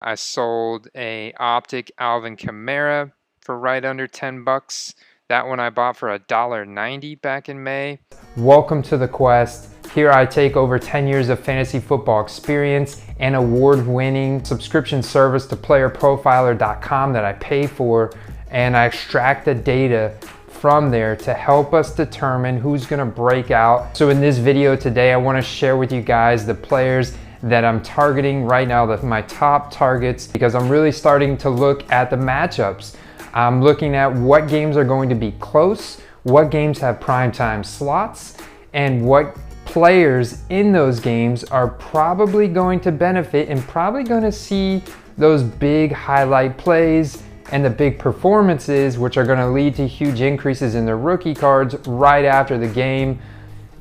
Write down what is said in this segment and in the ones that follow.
I sold a optic Alvin Kamara for right under 10 bucks. That one I bought for $1.90 back in May. Welcome to The Quest. Here I take over 10 years of fantasy football experience and award-winning subscription service to playerprofiler.com that I pay for, and I extract the data from there to help us determine who's gonna break out. So in this video today, I wanna share with you guys the players that I'm targeting right now, my top targets, because I'm really starting to look at the matchups. I'm looking at what games are going to be close, what games have primetime slots, and what players in those games are probably going to benefit and probably going to see those big highlight plays and the big performances, which are going to lead to huge increases in their rookie cards right after the game.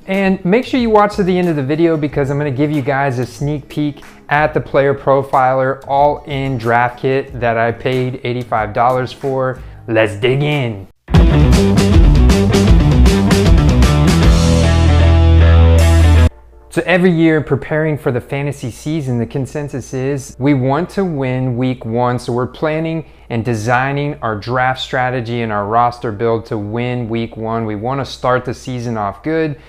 And make sure you watch to the end of the video, because I'm going to give you guys a sneak peek at the Player Profiler all-in draft kit that I paid $85 for. Let's dig in. So every year preparing for the fantasy season, the consensus is we want to win week one. So we're planning and designing our draft strategy and our roster build to win week one. We want to start the season off good.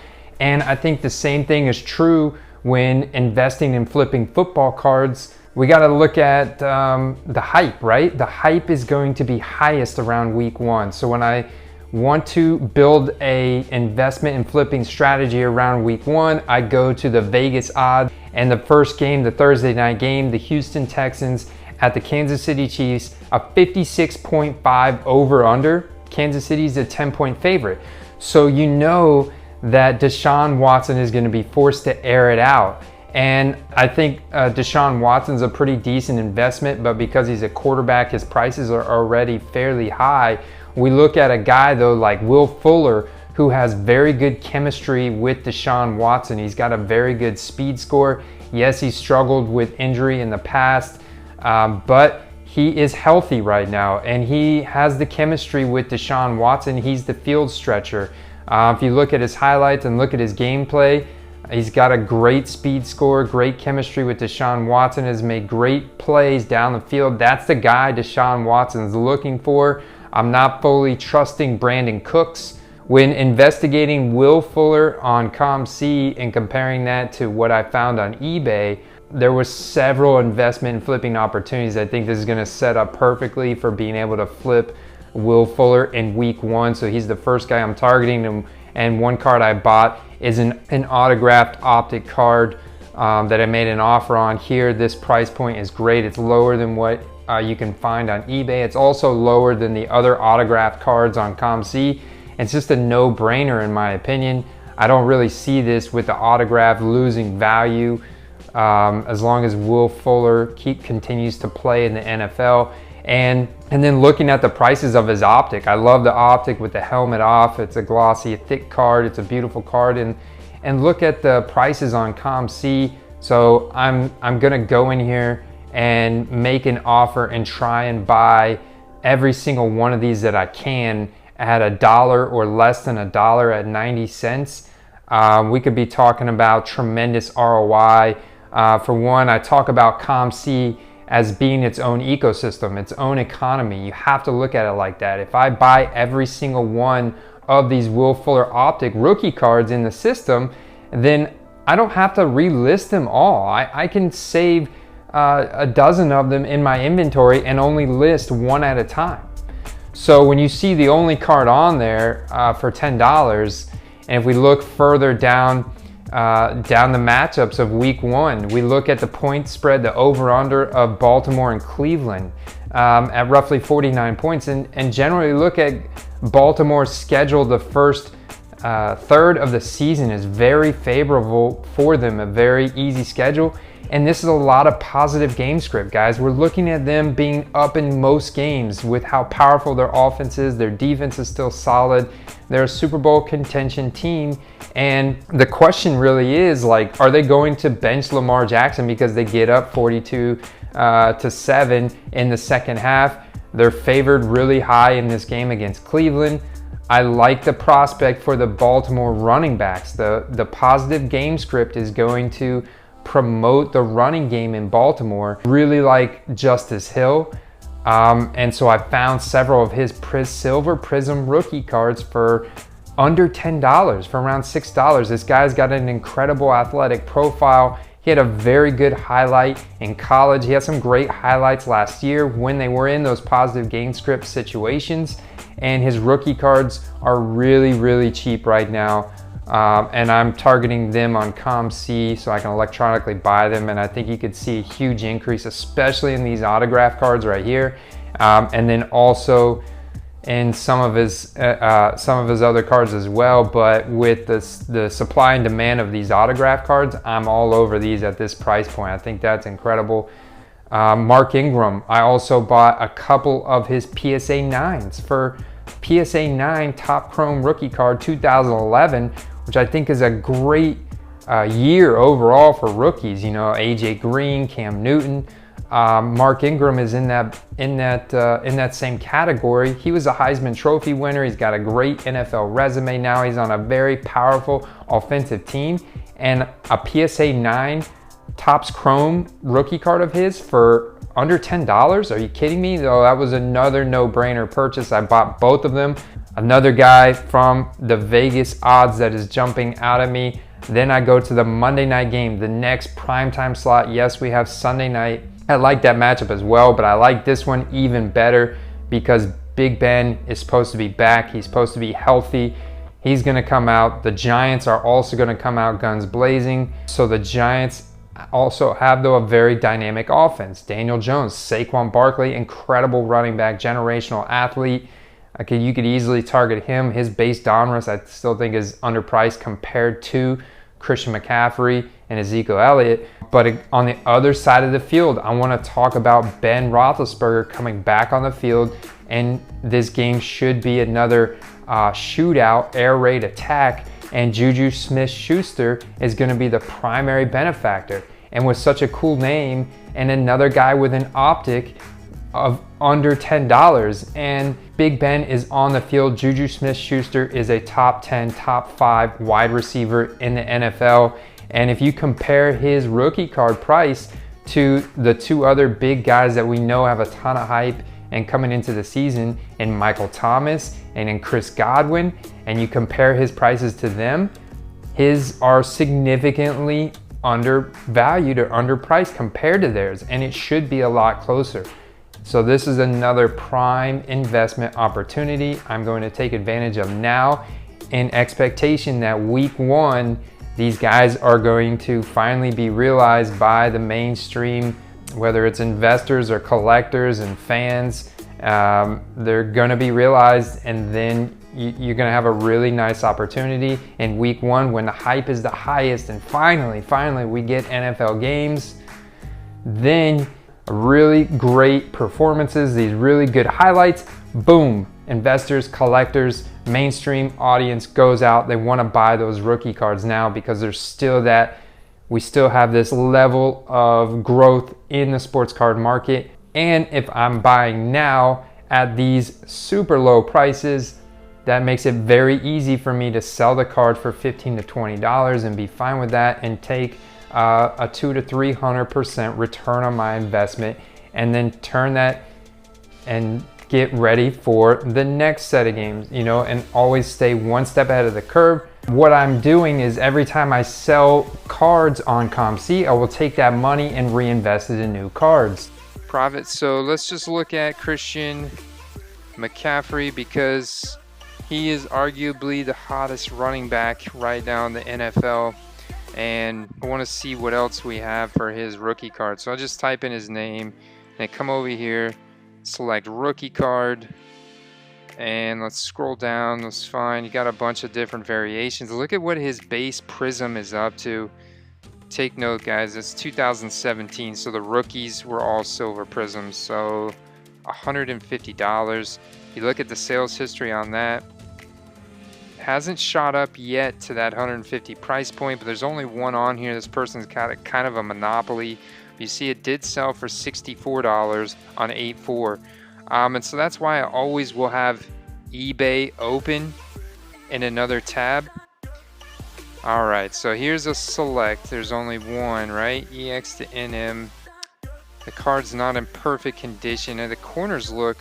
And I think the same thing is true when investing in flipping football cards. We got to look at the hype, right? The hype is going to be highest around week one. So when I want to build a investment in flipping strategy around week one, I go to the Vegas odds. And the first game, the Thursday night game, the Houston Texans at the Kansas City Chiefs, a 56.5 over under. Kansas City's a 10-point favorite. So you know that Deshaun Watson is going to be forced to air it out. And I think Deshaun Watson's a pretty decent investment, but because he's a quarterback, his prices are already fairly high. We look at a guy though like Will Fuller, who has very good chemistry with Deshaun Watson. He's got a very good speed score. Yes, he struggled with injury in the past, but he is healthy right now, and he has the chemistry with Deshaun Watson. He's the field stretcher. If you look at his highlights and look at his gameplay, he's got a great speed score, great chemistry with Deshaun Watson, has made great plays down the field. That's the guy Deshaun Watson's looking for. I'm not fully trusting Brandon Cooks. When investigating Will Fuller on ComC and comparing that to what I found on eBay, there was several investment and flipping opportunities. I think this is going to set up perfectly for being able to flip Will Fuller in week one. So he's the first guy I'm targeting, and one card I bought is an autographed optic card that I made an offer on here. This price point is great. It's lower than what you can find on eBay. It's also lower than the other autographed cards on ComC. It's just a no-brainer in my opinion. I don't really see this with the autograph losing value as long as Will Fuller continues to play in the NFL. And then looking at the prices of his optic, I love the optic with the helmet off. It's a glossy, thick card. It's a beautiful card. And look at the prices on ComC. So I'm gonna go in here and make an offer and try and buy every single one of these that I can at $1 or less than $1 at 90 cents. We could be talking about tremendous ROI. For one, I talk about ComC as being its own ecosystem, its own economy. You have to look at it like that. If I buy every single one of these Will Fuller optic rookie cards in the system, then I don't have to relist them all. I can save a dozen of them in my inventory and only list one at a time. So when you see the only card on there for $10, and if we look further down the matchups of week one, we look at the point spread, the over-under of Baltimore and Cleveland at roughly 49 points, and generally look at Baltimore's schedule. The first third of the season is very favorable for them, a very easy schedule, and this is a lot of positive game script, guys. We're looking at them being up in most games with how powerful their offense is. Their defense is still solid. They're a Super Bowl contention team. And the question really is, like, are they going to bench Lamar Jackson because they get up 42-7 in the second half? They're favored really high in this game against Cleveland. I like the prospect for the Baltimore running backs. The positive game script is going to promote the running game in Baltimore. Really like Justice Hill. And so I found several of his Silver Prism rookie cards for under $10, for around $6. This guy's got an incredible athletic profile. He had a very good highlight in college. He had some great highlights last year when they were in those positive game script situations. And his rookie cards are really, really cheap right now. And I'm targeting them on ComC so I can electronically buy them. And I think you could see a huge increase, especially in these autograph cards right here. And then also in some of his other cards as well. But with the supply and demand of these autograph cards, I'm all over these at this price point. I think that's incredible. Mark Ingram, I also bought a couple of his PSA 9s for PSA 9 Top Chrome rookie card 2011, which I think is a great year overall for rookies. You know, AJ Green, Cam Newton. Mark Ingram is in that same category. He was a Heisman Trophy winner. He's got a great NFL resume now. He's on a very powerful offensive team. And a PSA 9 Topps Chrome rookie card of his for under $10. Are you kidding me? Though that was another no-brainer purchase. I bought both of them. Another guy from the Vegas odds that is jumping out at me. Then I go to the Monday night game, the next primetime slot. Yes, we have Sunday night. I like that matchup as well, but I like this one even better because Big Ben is supposed to be back. He's supposed to be healthy. He's going to come out. The Giants are also going to come out guns blazing. So the Giants also have, though, a very dynamic offense. Daniel Jones, Saquon Barkley, incredible running back, generational athlete. You could easily target him. His base Donruss, I still think, is underpriced compared to Christian McCaffrey and Ezekiel Elliott. But on the other side of the field, I want to talk about Ben Roethlisberger coming back on the field. And this game should be another shootout, air raid attack. And Juju Smith-Schuster is going to be the primary benefactor. And with such a cool name and another guy with an optic of under $10, and Big Ben is on the field. Juju Smith-Schuster is a top 10, top 5 wide receiver in the NFL. And if you compare his rookie card price to the two other big guys that we know have a ton of hype and coming into the season in Michael Thomas and in Chris Godwin, and you compare his prices to them, his are significantly undervalued or underpriced compared to theirs, and it should be a lot closer. So this is another prime investment opportunity I'm going to take advantage of now in expectation that week 1, these guys are going to finally be realized by the mainstream, whether it's investors or collectors and fans. They're going to be realized, and then you're going to have a really nice opportunity in week 1 when the hype is the highest, and finally we get NFL games. Then really great performances, these really good highlights, boom, investors, collectors, mainstream audience goes out. They want to buy those rookie cards now because we still have this level of growth in the sports card market. And if I'm buying now at these super low prices, that makes it very easy for me to sell the card for $15 to $20 and be fine with that and take a 200 to 300% return on my investment, and then turn that and get ready for the next set of games, and always stay one step ahead of the curve. What I'm doing is every time I sell cards on ComC, I will take that money and reinvest it in new cards. Profit. So let's just look at Christian McCaffrey because he is arguably the hottest running back right now in the NFL. And I want to see what else we have for his rookie card. So I'll just type in his name and come over here, select rookie card, and let's scroll down. That's fine. You got a bunch of different variations. Look at what his base Prism is up to. Take note, guys, it's 2017, so the rookies were all silver Prisms, so $150. You look at the sales history on that, hasn't shot up yet to that 150 price point, but there's only one on here. This person's got kind of a monopoly. You see it did sell for $64 on 8/4. And so that's why I always will have eBay open in another tab. All right, so here's a select. There's only one, right? EX to NM. The card's not in perfect condition, and the corners look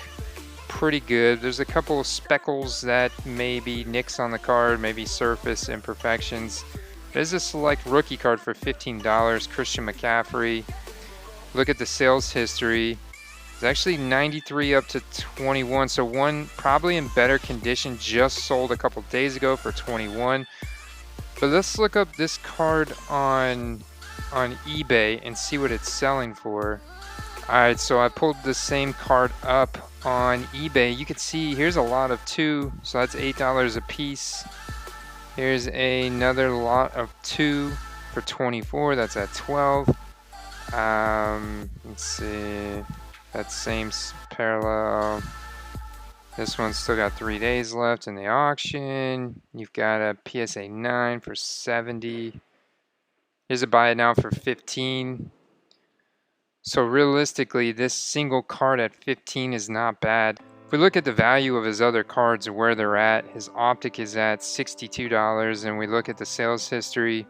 pretty good. There's a couple of speckles that may be nicks on the card, maybe surface imperfections. There's a select rookie card for $15, Christian McCaffrey. Look at the sales history. It's actually 93 up to 21, so one probably in better condition, just sold a couple days ago for 21. But let's look up this card on eBay and see what it's selling for. Alright, so I pulled the same card up on eBay. You can see here's a lot of 2, so that's $8 a piece. Here's another lot of 2 for 24, that's at 12. Let's see, that same parallel. This one's still got 3 days left in the auction. You've got a PSA 9 for 70. Here's a buy it now for 15. So realistically, this single card at 15 is not bad. If we look at the value of his other cards and where they're at, his optic is at $62, and we look at the sales history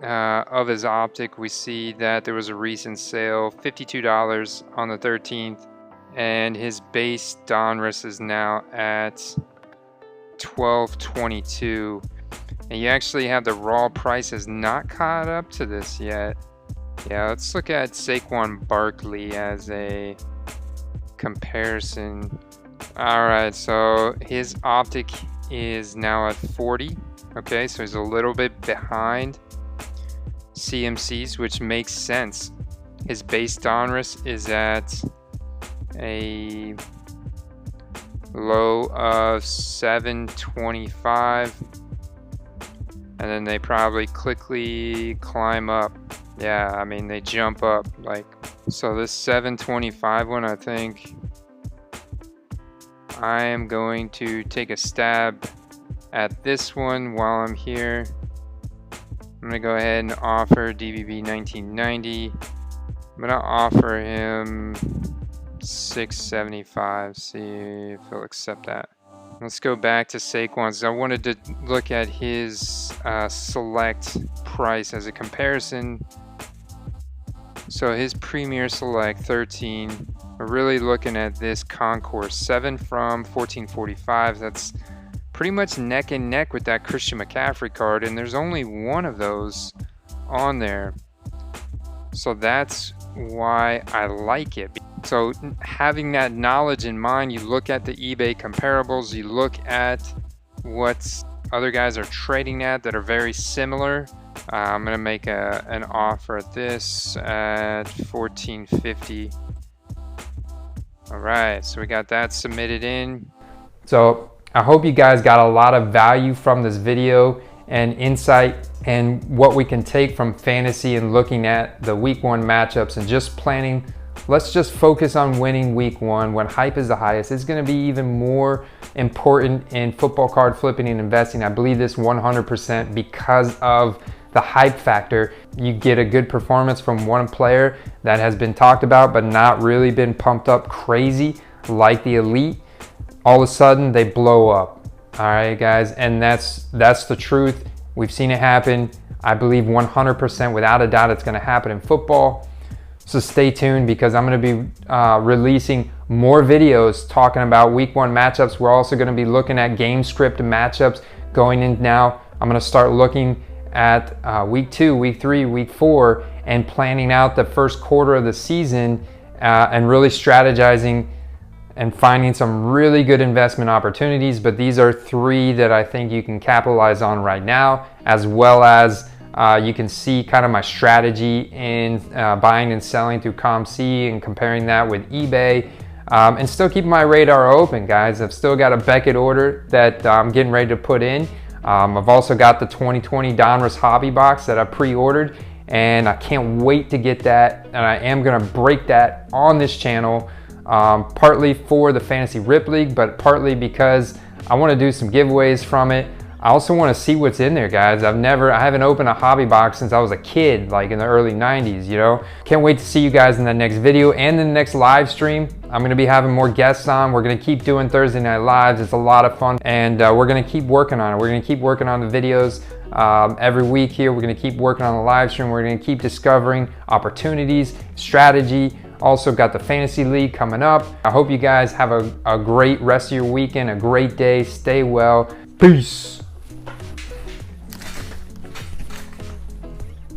of his optic, we see that there was a recent sale, $52 on the 13th, and his base Donruss is now at $12.22. And you actually have the raw price has not caught up to this yet. Yeah, let's look at Saquon Barkley as a comparison. Alright, so his optic is now at 40. Okay, so he's a little bit behind CMC's, which makes sense. His base Donruss is at a low of 725, and then they probably quickly climb up. Yeah, I mean, they jump up like so. This 725 one, I think I am going to take a stab at this one while I'm here. I'm gonna go ahead and offer DBB 1990. I'm gonna offer him 675. See if he'll accept that. Let's go back to Saquon's. I wanted to look at his select price as a comparison. So his Premier Select 13. We're really looking at this Concourse 7 from 1445. That's pretty much neck and neck with that Christian McCaffrey card, and there's only one of those on there. So that's why I like it. So having that knowledge in mind, you look at the eBay comparables, you look at what other guys are trading at that are very similar. I'm gonna make an offer at this at $14.50. All right, so we got that submitted in. So I hope you guys got a lot of value from this video and insight and what we can take from fantasy and looking at the week 1 matchups and just planning. Let's just focus on winning week 1 when hype is the highest. It's going to be even more important in football card flipping and investing. I believe this 100% because of the hype factor. You get a good performance from one player that has been talked about but not really been pumped up crazy like the elite. All of a sudden they blow up. All right, guys, and that's the truth. We've seen it happen. I believe 100% without a doubt it's going to happen in football. So stay tuned because I'm going to be releasing more videos talking about week 1 matchups. We're also going to be looking at game script matchups going in now. I'm going to start looking at week 2, week 3, week 4, and planning out the first quarter of the season and really strategizing and finding some really good investment opportunities. But these are 3 that I think you can capitalize on right now, as well as you can see kind of my strategy in buying and selling through ComC and comparing that with eBay, and still keeping my radar open, guys. I've still got a Beckett order that I'm getting ready to put in. I've also got the 2020 Donruss Hobby Box that I pre-ordered, and I can't wait to get that, and I am gonna break that on this channel, partly for the Fantasy Rip League, but partly because I wanna do some giveaways from it. I also want to see what's in there, guys. I haven't opened a hobby box since I was a kid, like in the early 90s, you know? Can't wait to see you guys in the next video and in the next live stream. I'm going to be having more guests on. We're going to keep doing Thursday Night Lives. It's a lot of fun, and we're going to keep working on it. We're going to keep working on the videos. Every week here, we're gonna keep working on the live stream. We're gonna keep discovering opportunities, strategy. Also got the Fantasy League coming up. I hope you guys have a great rest of your weekend, a great day. Stay well. Peace.